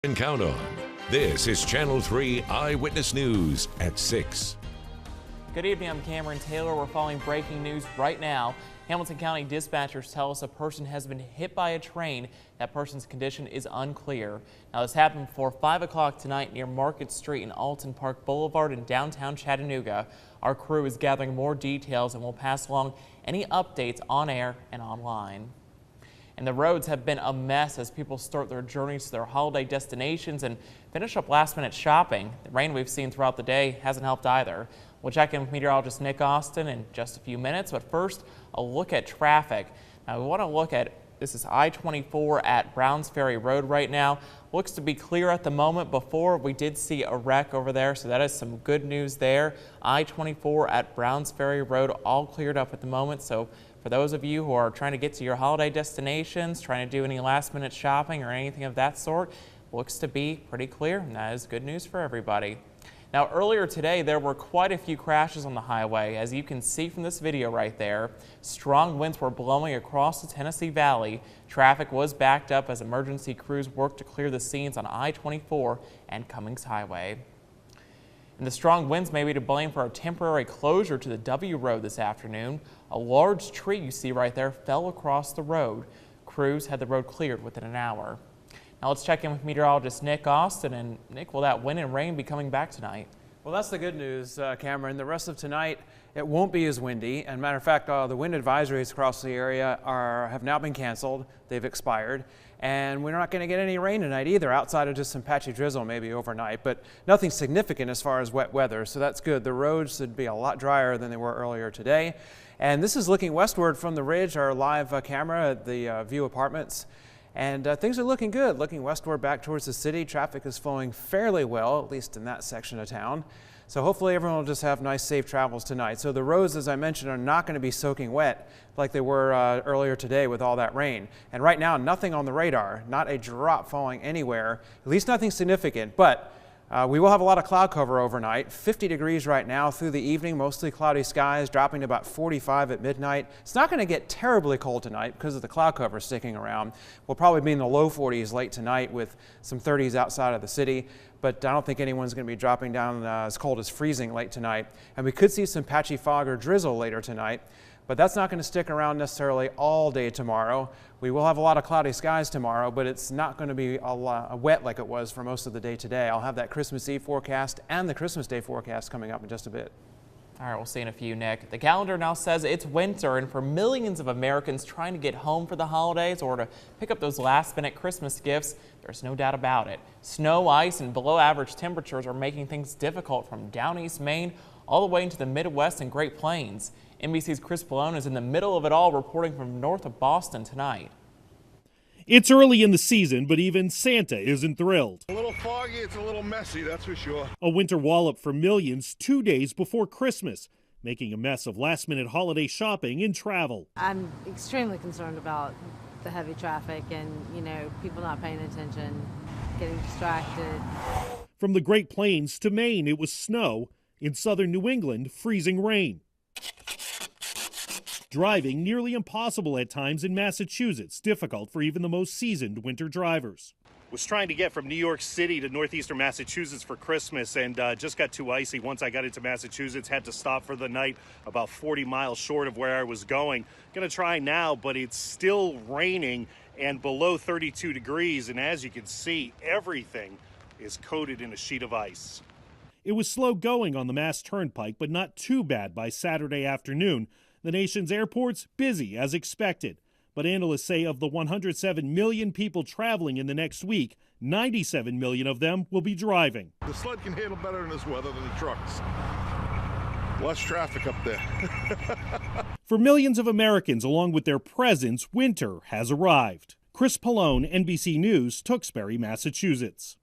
And count on. This is Channel 3 Eyewitness News at 6. Good evening, I'm Cameron Taylor. We're following breaking news right now. Hamilton County dispatchers tell us a person has been hit by a train. That person's condition is unclear. Now, this happened before 5 o'clock tonight near Market Street and Alton Park Boulevard in downtown Chattanooga. Our crew is gathering more details and will pass along any updates on air and online. And the roads have been a mess as people start their journeys to their holiday destinations and finish up last-minute shopping. The rain we've seen throughout the day hasn't helped either. We'll check in with meteorologist Nick Austin in just a few minutes, but first, a look at traffic. Now, we want to look at, this is I-24 at Browns Ferry Road right now. Looks to be clear at the moment. Before, we did see a wreck over there, so that is some good news there. I-24 at Browns Ferry Road all cleared up at the moment, so for those of you who are trying to get to your holiday destinations, trying to do any last-minute shopping or anything of that sort, looks to be pretty clear, and that is good news for everybody. Now, earlier today, there were quite a few crashes on the highway. As you can see from this video right there, strong winds were blowing across the Tennessee Valley. Traffic was backed up as emergency crews worked to clear the scenes on I-24 and Cummings Highway. And the strong winds may be to blame for a temporary closure to the W Road this afternoon. A large tree you see right there fell across the road. Crews had the road cleared within an hour. Now let's check in with meteorologist Nick Austin. And Nick, will that wind and rain be coming back tonight? Well, that's the good news, Cameron. The rest of tonight, it won't be as windy. And matter of fact, the wind advisories across the area have now been canceled. They've expired. And we're not going to get any rain tonight either, outside of just some patchy drizzle maybe overnight, but nothing significant as far as wet weather. So that's good. The roads should be a lot drier than they were earlier today. And this is looking westward from the ridge, our live camera at the View Apartments. And things are looking good. Looking westward back towards the city, traffic is flowing fairly well, at least in that section of town. So hopefully everyone will just have nice, safe travels tonight. So the roads, as I mentioned, are not going to be soaking wet like they were earlier today with all that rain. And right now, nothing on the radar, not a drop falling anywhere, at least nothing significant. But we will have a lot of cloud cover overnight. 50 degrees right now through the evening, mostly cloudy skies, dropping to about 45 at midnight. It's not going to get terribly cold tonight because of the cloud cover sticking around. We'll probably be in the low 40s late tonight with some 30s outside of the city. But I don't think anyone's going to be dropping down as cold as freezing late tonight. And we could see some patchy fog or drizzle later tonight. But that's not going to stick around necessarily all day tomorrow. We will have a lot of cloudy skies tomorrow, but it's not going to be a lot wet like it was for most of the day today. I'll have that Christmas Eve forecast and the Christmas Day forecast coming up in just a bit. All right, we'll see in a few, Nick. The calendar now says it's winter, and for millions of Americans trying to get home for the holidays or to pick up those last-minute Christmas gifts, there's no doubt about it. Snow, ice, and below-average temperatures are making things difficult from down east Maine all the way into the Midwest and Great Plains. NBC's Chris Pallone is in the middle of it all, reporting from north of Boston tonight. It's early in the season, but even Santa isn't thrilled. A little foggy, it's a little messy, that's for sure. A winter wallop for millions 2 days before Christmas, making a mess of last-minute holiday shopping and travel. I'm extremely concerned about the heavy traffic and, people not paying attention, getting distracted. From the Great Plains to Maine, it was snow. In southern New England, freezing rain. Driving nearly impossible at times in Massachusetts, difficult for even the most seasoned winter drivers. Was trying to get from New York City to northeastern Massachusetts for Christmas and just got too icy. Once I got into Massachusetts, had to stop for the night about 40 miles short of where I was going. Gonna try now, but it's still raining and below 32 degrees. And as you can see, everything is coated in a sheet of ice. It was slow going on the Mass Turnpike, but not too bad by Saturday afternoon. The nation's airports busy as expected. But analysts say of the 107 million people traveling in the next week, 97 million of them will be driving. The sled can handle better in this weather than the trucks. Less traffic up there. For millions of Americans, along with their presents, winter has arrived. Chris Pallone, NBC News, Tewksbury, Massachusetts.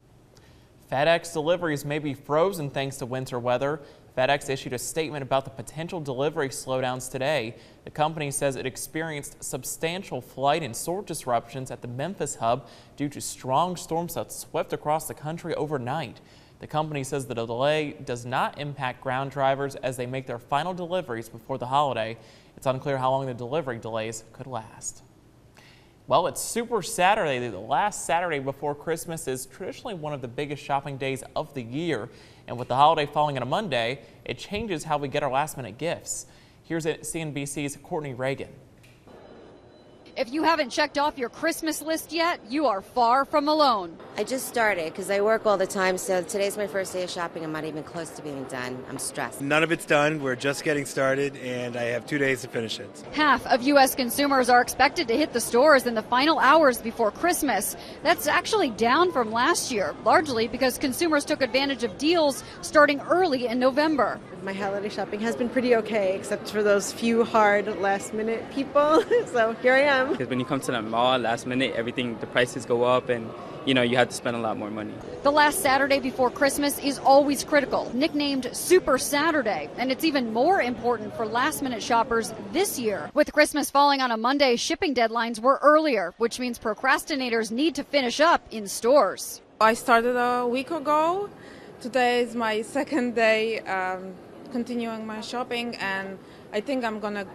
FedEx deliveries may be frozen thanks to winter weather. FedEx issued a statement about the potential delivery slowdowns today. The company says it experienced substantial flight and sort disruptions at the Memphis hub due to strong storms that swept across the country overnight. The company says the delay does not impact ground drivers as they make their final deliveries before the holiday. It's unclear how long the delivery delays could last. Well, it's Super Saturday. The last Saturday before Christmas is traditionally one of the biggest shopping days of the year. And with the holiday falling on a Monday, it changes how we get our last-minute gifts. Here's CNBC's Courtney Reagan. If you haven't checked off your Christmas list yet, you are far from alone. I just started because I work all the time, so today's my first day of shopping. I'm not even close to being done. I'm stressed. None of it's done. We're just getting started, and I have 2 days to finish it. Half of U.S. consumers are expected to hit the stores in the final hours before Christmas. That's actually down from last year, largely because consumers took advantage of deals starting early in November. My holiday shopping has been pretty okay, except for those few hard last-minute people. So here I am. Because when you come to the mall last minute, the prices go up and, you have to spend a lot more money. The last Saturday before Christmas is always critical, nicknamed Super Saturday, and it's even more important for last-minute shoppers this year. With Christmas falling on a Monday, shipping deadlines were earlier, which means procrastinators need to finish up in stores. I started a week ago. Today is my second day continuing my shopping, and I think I'm gonna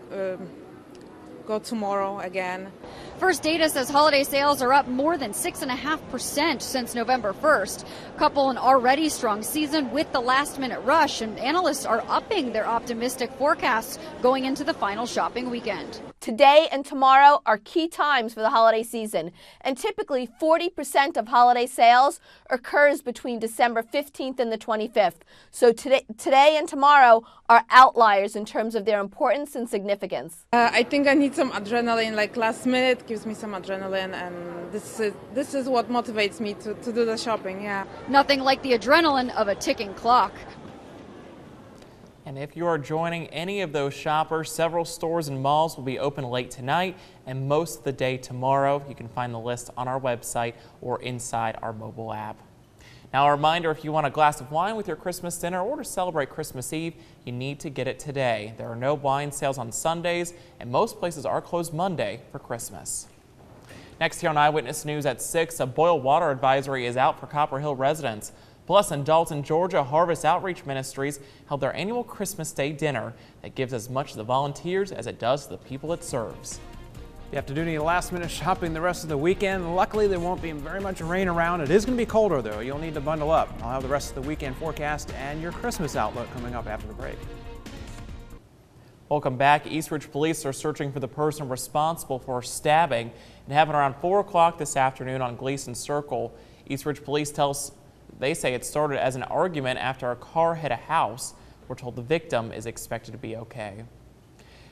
go tomorrow again. First data says holiday sales are up more than 6.5% since November 1st. Couple an already strong season with the last-minute rush, and analysts are upping their optimistic forecasts going into the final shopping weekend. Today and tomorrow are key times for the holiday season, and typically 40% of holiday sales occurs between December 15th and the 25th. So today and tomorrow are outliers in terms of their importance and significance. I think I need some adrenaline, like last minute gives me some adrenaline, and this is what motivates me to do the shopping, yeah. Nothing like the adrenaline of a ticking clock. And if you are joining any of those shoppers, several stores and malls will be open late tonight and most of the day tomorrow. You can find the list on our website or inside our mobile app. Now, a reminder, if you want a glass of wine with your Christmas dinner or to celebrate Christmas Eve, you need to get it today. There are no wine sales on Sundays, and most places are closed Monday for Christmas. Next here on Eyewitness News at 6, a boil water advisory is out for Copper Hill residents. Plus, in Dalton, Georgia, Harvest Outreach Ministries held their annual Christmas Day dinner that gives as much to the volunteers as it does to the people it serves. You have to do any last-minute shopping the rest of the weekend. Luckily, there won't be very much rain around. It is going to be colder, though. You'll need to bundle up. I'll have the rest of the weekend forecast and your Christmas outlook coming up after the break. Welcome back. Eastridge police are searching for the person responsible for a stabbing. It happened around 4 o'clock this afternoon on Gleason Circle. Eastridge police they say it started as an argument after a car hit a house. We're told the victim is expected to be okay.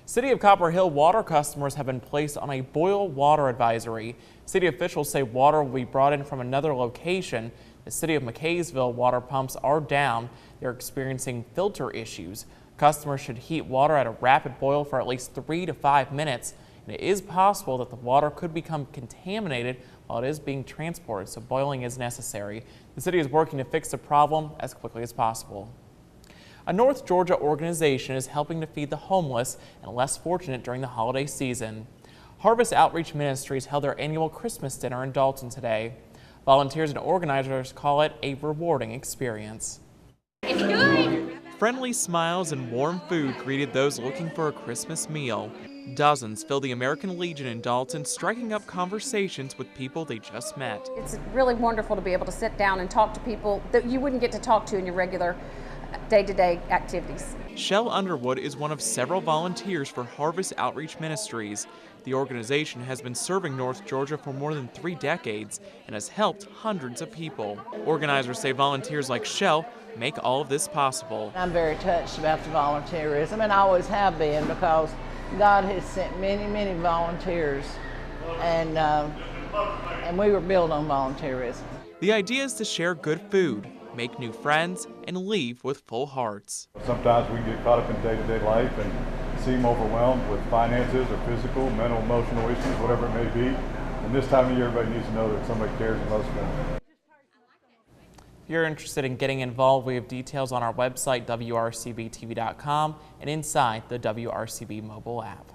City of Copper Hill water customers have been placed on a boil water advisory. City officials say water will be brought in from another location. The City of McKaysville water pumps are down. They're experiencing filter issues. Customers should heat water at a rapid boil for at least 3 to 5 minutes. And it is possible that the water could become contaminated while it is being transported, so boiling is necessary. The city is working to fix the problem as quickly as possible. A North Georgia organization is helping to feed the homeless and less fortunate during the holiday season. Harvest Outreach Ministries held their annual Christmas dinner in Dalton today. Volunteers and organizers call it a rewarding experience. It's good. Friendly smiles and warm food greeted those looking for a Christmas meal. Dozens filled the American Legion in Dalton, striking up conversations with people they just met. It's really wonderful to be able to sit down and talk to people that you wouldn't get to talk to in your regular day-to-day activities. Shell Underwood is one of several volunteers for Harvest Outreach Ministries. The organization has been serving North Georgia for more than 3 decades and has helped hundreds of people. Organizers say volunteers like Shell make all of this possible. I'm very touched about the volunteerism, and I always have been, because God has sent many, many volunteers, and we were built on volunteerism. The idea is to share good food, make new friends, and leave with full hearts. Sometimes we get caught up in day-to-day life and seem overwhelmed with finances or physical, mental, emotional issues, whatever it may be. And this time of year, everybody needs to know that somebody cares and loves them. If you're interested in getting involved, we have details on our website, WRCBTV.com, and inside the WRCB mobile app.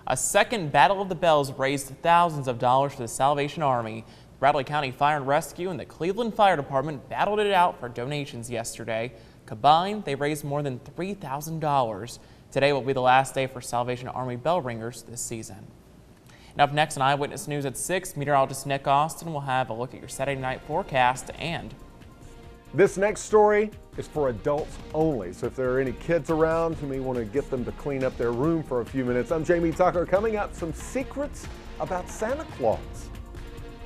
A second Battle of the Bells raised thousands of dollars for the Salvation Army. Bradley County Fire and Rescue and the Cleveland Fire Department battled it out for donations yesterday. Combined, they raised more than $3,000. Today will be the last day for Salvation Army bell ringers this season. And up next on Eyewitness News at 6, meteorologist Nick Austin will have a look at your Saturday night forecast. And this next story is for adults only, so if there are any kids around, you may want to get them to clean up their room for a few minutes. I'm Jamie Tucker. Coming up, some secrets about Santa Claus.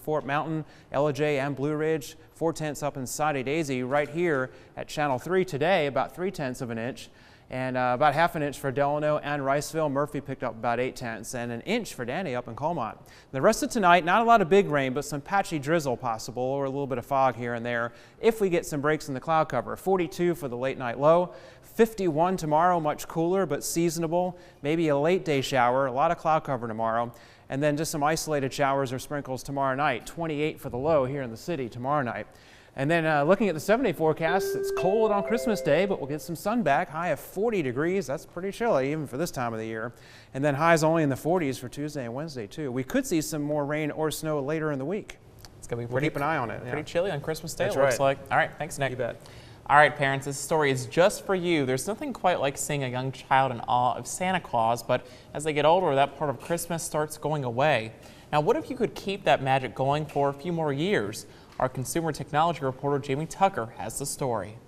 Fort Mountain, LJ, and Blue Ridge, 4/10 up in Soddy Daisy. Right here at Channel 3 today, about 3/10 of an inch. And about half an inch for Delano and Riceville. Murphy picked up about 8/10 and an inch for Danny up in Colmont. The rest of tonight, not a lot of big rain, but some patchy drizzle possible, or a little bit of fog here and there if we get some breaks in the cloud cover. 42 for the late night low. 51 tomorrow, much cooler but seasonable. Maybe a late day shower, a lot of cloud cover tomorrow. And then just some isolated showers or sprinkles tomorrow night. 28 for the low here in the city tomorrow night. And then looking at the 7-day forecast, it's cold on Christmas Day, but we'll get some sun back. High of 40 degrees. That's pretty chilly even for this time of the year. And then highs only in the 40s for Tuesday and Wednesday too. We could see some more rain or snow later in the week. It's going to be We'll keep an eye on it. Pretty chilly on Christmas Day, That's it looks right. like. All right, thanks, Nick. You bet. All right, parents, this story is just for you. There's nothing quite like seeing a young child in awe of Santa Claus, but as they get older, that part of Christmas starts going away. Now, what if you could keep that magic going for a few more years? Our consumer technology reporter, Jamie Tucker, has the story.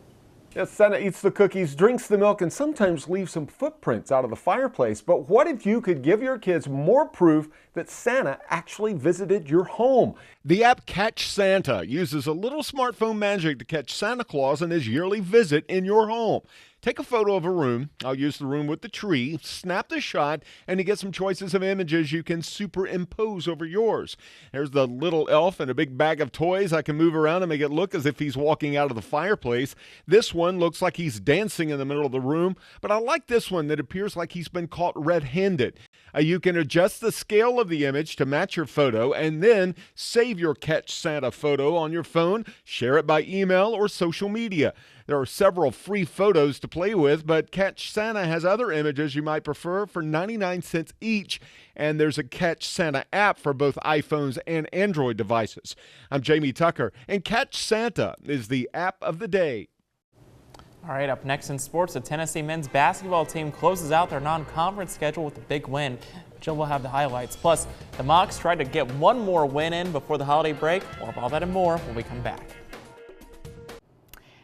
Yes, Santa eats the cookies, drinks the milk, and sometimes leaves some footprints out of the fireplace. But what if you could give your kids more proof that Santa actually visited your home? The app Catch Santa uses a little smartphone magic to catch Santa Claus and his yearly visit in your home. Take a photo of a room. I'll use the room with the tree. Snap the shot, and you get some choices of images you can superimpose over yours. There's the little elf and a big bag of toys I can move around and make it look as if he's walking out of the fireplace. This one looks like he's dancing in the middle of the room, but I like this one that appears like he's been caught red-handed. You can adjust the scale of the image to match your photo and then save your Catch Santa photo on your phone, share it by email or social media. There are several free photos to play with, but Catch Santa has other images you might prefer for 99 cents each, and there's a Catch Santa app for both iPhones and Android devices. I'm Jamie Tucker, and Catch Santa is the app of the day. All right, up next in sports, the Tennessee men's basketball team closes out their non-conference schedule with a big win. Jill will have the highlights. Plus, the Mocs tried to get one more win in before the holiday break. We'll have all that and more when we come back.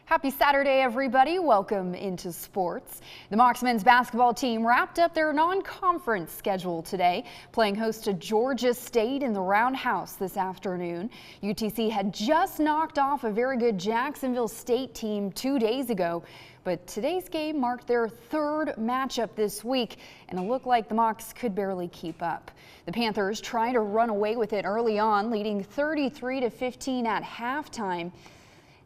Happy Saturday, everybody. Welcome into sports. The Mocs men's basketball team wrapped up their non-conference schedule today, playing host to Georgia State in the Roundhouse this afternoon. UTC had just knocked off a very good Jacksonville State team 2 days ago, but today's game marked their third matchup this week, and it looked like the Mocs could barely keep up. The Panthers tried to run away with it early on, leading 33-15 at halftime.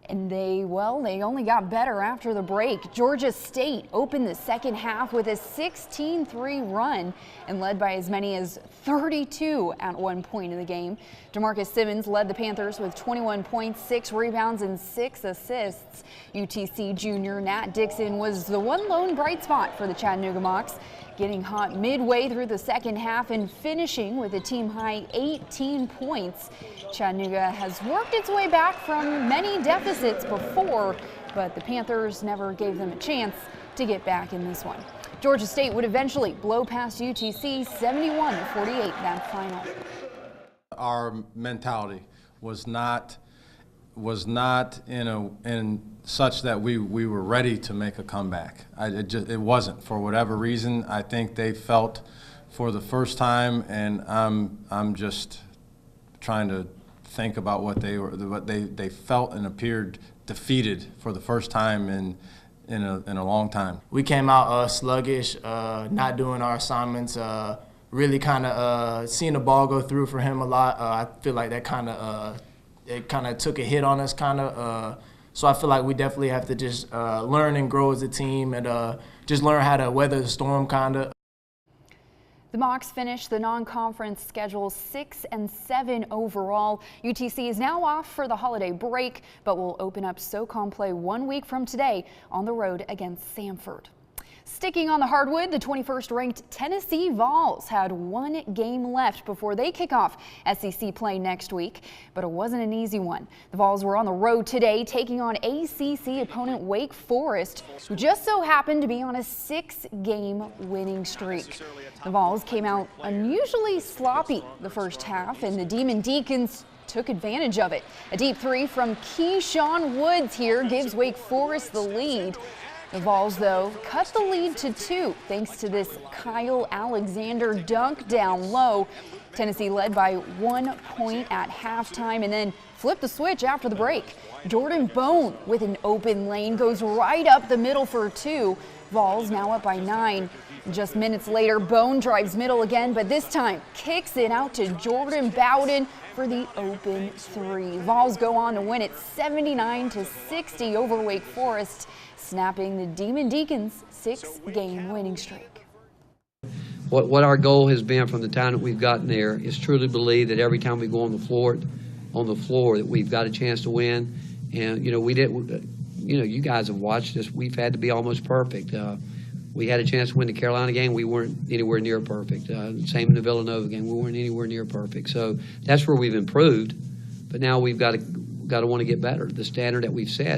And they only got better after the break. Georgia State opened the second half with a 16-3 run and led by as many as 32 at one point in the game. DeMarcus Simmons led the Panthers with 21 points, 6 rebounds, and 6 assists. UTC junior Nat Dixon was the one lone bright spot for the Chattanooga Mocs, getting hot midway through the second half and finishing with a team-high 18 points. Chattanooga has worked its way back from many deficits before, but the Panthers never gave them a chance to get back in this one. Georgia State would eventually blow past UTC 71-48 that final. Our mentality was not in such that we were ready to make a comeback. It wasn't, for whatever reason. I think they felt for the first time, and I'm just trying to think about what they felt and appeared defeated for the first time in a long time. We came out sluggish, not doing our assignments, really kind of seeing the ball go through for him a lot. I feel like that kind of took a hit on us, so I feel like we definitely have to just learn and grow as a team and just learn how to weather the storm, The Mocs finished the non-conference schedule 6-7 overall. UTC is now off for the holiday break, but will open up SoCon play 1 week from today on the road against Samford. Sticking on the hardwood, the 21st ranked Tennessee Vols had one game left before they kick off SEC play next week, but it wasn't an easy one. The Vols were on the road today taking on ACC opponent Wake Forest, who just so happened to be on a 6-game winning streak. The Vols came out unusually sloppy the first half, and the Demon Deacons took advantage of it. A deep three from Keyshawn Woods here gives Wake Forest the lead. The Vols, though, cut the lead to 2 thanks to this Kyle Alexander dunk down low. Tennessee led by 1 point at halftime and then flipped the switch after the break. Jordan Bone with an open lane goes right up the middle for 2. Vols now up by 9. Just minutes later, Bone drives middle again, but this time kicks it out to Jordan Bowden for the open 3. Vols go on to win it 79-60 over Wake Forest, snapping the Demon Deacons' 6-game winning streak. What our goal has been from the time that we've gotten there is truly believe that every time we go on the floor that we've got a chance to win. And you guys have watched us. We've had to be almost perfect. We had a chance to win the Carolina game. We weren't anywhere near perfect. Same in the Villanova game. We weren't anywhere near perfect. So that's where we've improved. But now we've got to want to get better. The standard that we've set.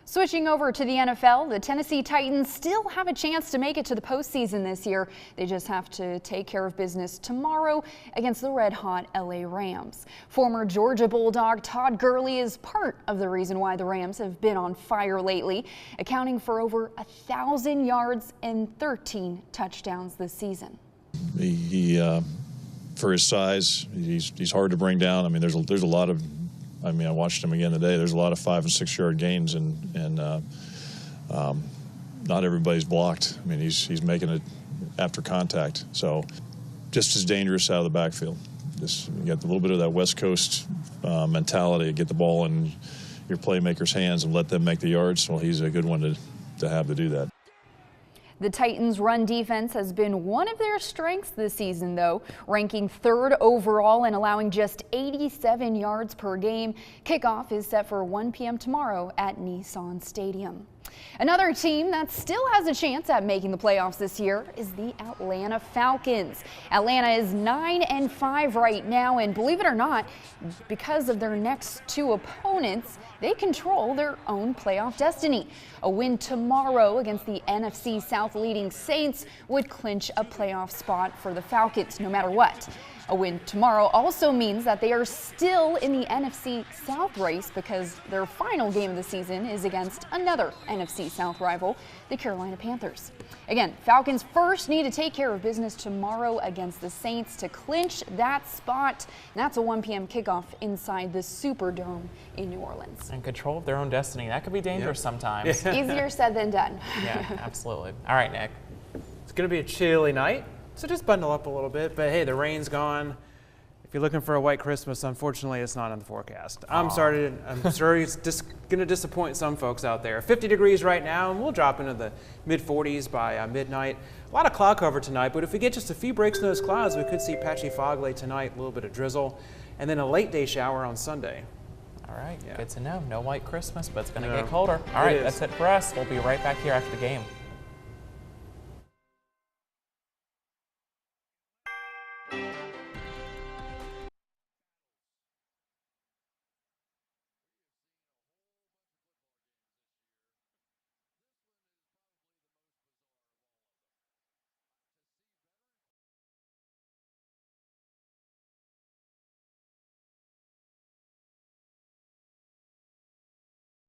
Switching over to the NFL, the Tennessee Titans still have a chance to make it to the postseason this year. They just have to take care of business tomorrow against the red-hot LA Rams. Former Georgia Bulldog Todd Gurley is part of the reason why the Rams have been on fire lately, accounting for over 1,000 yards and 13 touchdowns this season. He for his size, he's hard to bring down. I mean, there's a lot of. I watched him again today. There's a lot of 5- and 6-yard gains, and not everybody's blocked. I mean, he's making it after contact. So just as dangerous out of the backfield. Just you got a little bit of that West Coast mentality. Get the ball in your playmakers' hands and let them make the yards. Well, he's a good one to have to do that. The Titans' run defense has been one of their strengths this season, though, ranking 3rd overall and allowing just 87 yards per game. Kickoff is set for 1 p.m. tomorrow at Nissan Stadium. Another team that still has a chance at making the playoffs this year is the Atlanta Falcons. Atlanta is 9-5 right now, and believe it or not, because of their next 2 opponents, they control their own playoff destiny. A win tomorrow against the NFC South leading Saints would clinch a playoff spot for the Falcons, no matter what. A win tomorrow also means that they are still in the NFC South race because their final game of the season is against another NFC South rival, the Carolina Panthers. Again, Falcons first need to take care of business tomorrow against the Saints to clinch that spot. And that's a 1 p.m. kickoff inside the Superdome in New Orleans. And control of their own destiny. That could be dangerous sometimes. Easier said than done. Yeah, absolutely. All right, Nick. It's going to be a chilly night. So just bundle up a little bit, but hey, the rain's gone. If you're looking for a white Christmas, unfortunately, it's not in the forecast. I'm sorry, I'm sure it's going to disappoint some folks out there. 50 degrees right now, and we'll drop into the mid-40s by midnight. A lot of cloud cover tonight, but if we get just a few breaks in those clouds, we could see patchy fog late tonight, a little bit of drizzle, and then a late day shower on Sunday. All right, good to know. No white Christmas, but it's going to get colder. All right, that's it for us. We'll be right back here after the game.